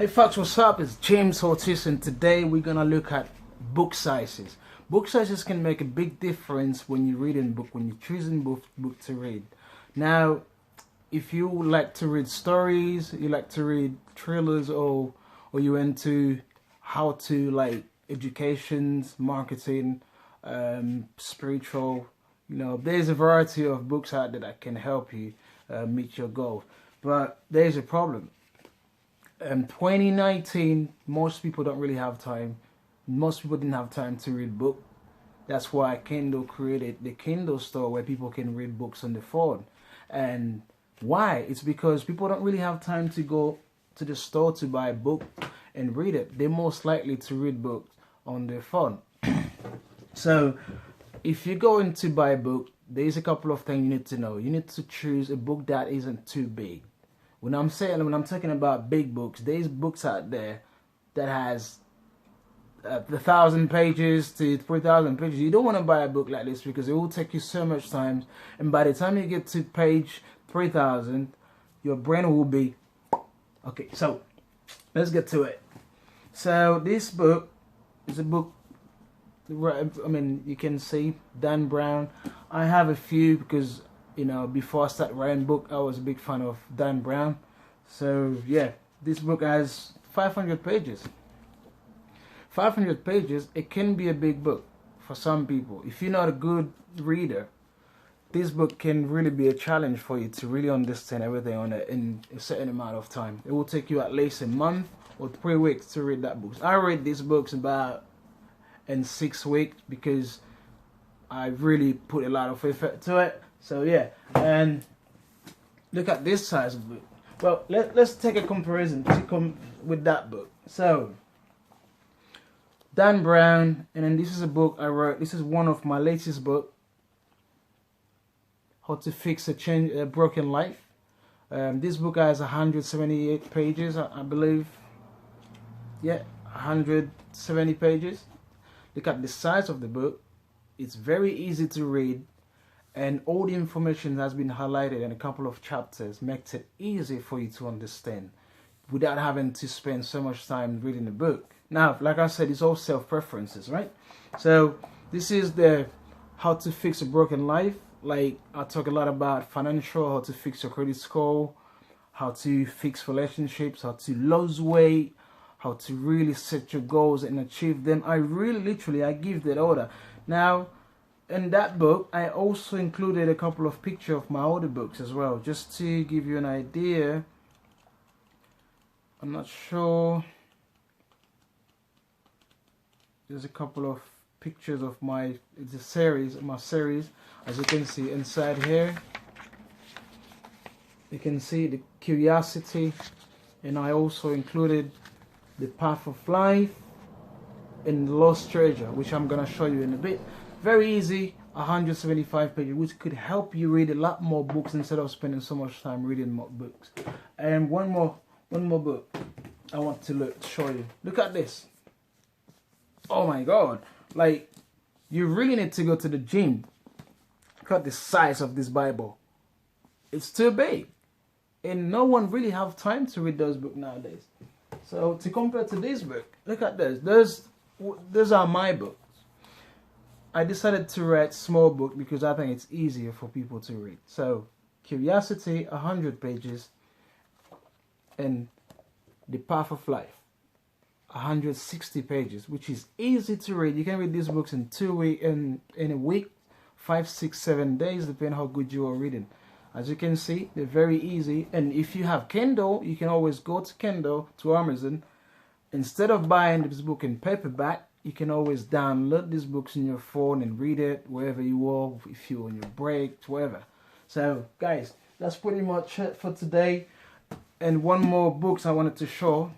Hey folks, what's up? It's James Ortiz, and today we're gonna look at book sizes. Book sizes can make a big difference when you're reading a book, when you're choosing book to read. Now, if you like to read stories, you like to read thrillers, or you're into how to like educations, marketing, spiritual, there's a variety of books out there that can help you meet your goal. But there's a problem. 2019, most people don't really have time. Most people didn't have time to read book. That's why Kindle created the Kindle store where people can read books on the phone. And why? It's because people don't really have time to go to the store to buy a book and read it. They're most likely to read books on their phone. So if you're going to buy a book, there's a couple of things you need to know. You need to choose a book that isn't too big. When I'm talking about big books, there's books out there that has 1,000 pages to 3,000 pages. You don't want to buy a book like this because it will take you so much time. And by the time you get to page 3,000, your brain will be... Okay, so let's get to it. So this book is a book, you can see Dan Brown. I have a few because... before I started writing book, I was a big fan of Dan Brown. So yeah, this book has 500 pages. 500 pages, it can be a big book for some people. If you're not a good reader, this book can really be a challenge for you to really understand everything on it in a certain amount of time. It will take you at least a month or 3 weeks to read that book. I read these books in 6 weeks because I really put a lot of effort to it. So yeah, and look at this size of book. Well, let's take a comparison with that book. So Dan Brown, and then this is a book I wrote. This is one of my latest book, How to Fix a Broken Life. This book has 178 pages, I believe. Yeah, 170 pages. Look at the size of the book. It's very easy to read. And all the information has been highlighted in a couple of chapters, makes it easy for you to understand without having to spend so much time reading the book. Now, like I said, it's all self-preferences, right? So this is the How to Fix a Broken Life. Like, I talk a lot about financial, how to fix your credit score, how to fix relationships, how to lose weight, how to really set your goals and achieve them. I give that order. Now, in that book, I also included a couple of pictures of my other books as well, just to give you an idea. I'm not sure. There's a couple of pictures of my series, as you can see inside here. You can see the curiosity, and I also included the path of life and the lost treasure, which I'm gonna show you in a bit. Very easy, 175 pages, which could help you read a lot more books instead of spending so much time reading more books. And one more book I want to show you. Look at this. Oh my God! Like, you really need to go to the gym. Look at the size of this Bible. It's too big, and no one really have time to read those books nowadays. So to compare to this book, look at this. Those are my books. I decided to write small book because I think it's easier for people to read. So, Curiosity, 100 pages, and The Path of Life, 160 pages, which is easy to read. You can read these books in 2 weeks, in a week, 5, 6, 7 days, depending how good you are reading. As you can see, they're very easy. And if you have Kindle, you can always go to Kindle, to Amazon. Instead of buying this book in paperback, you can always download these books in your phone and read it wherever you are, if you're on your break, whatever. So, guys, that's pretty much it for today. And one more books I wanted to show.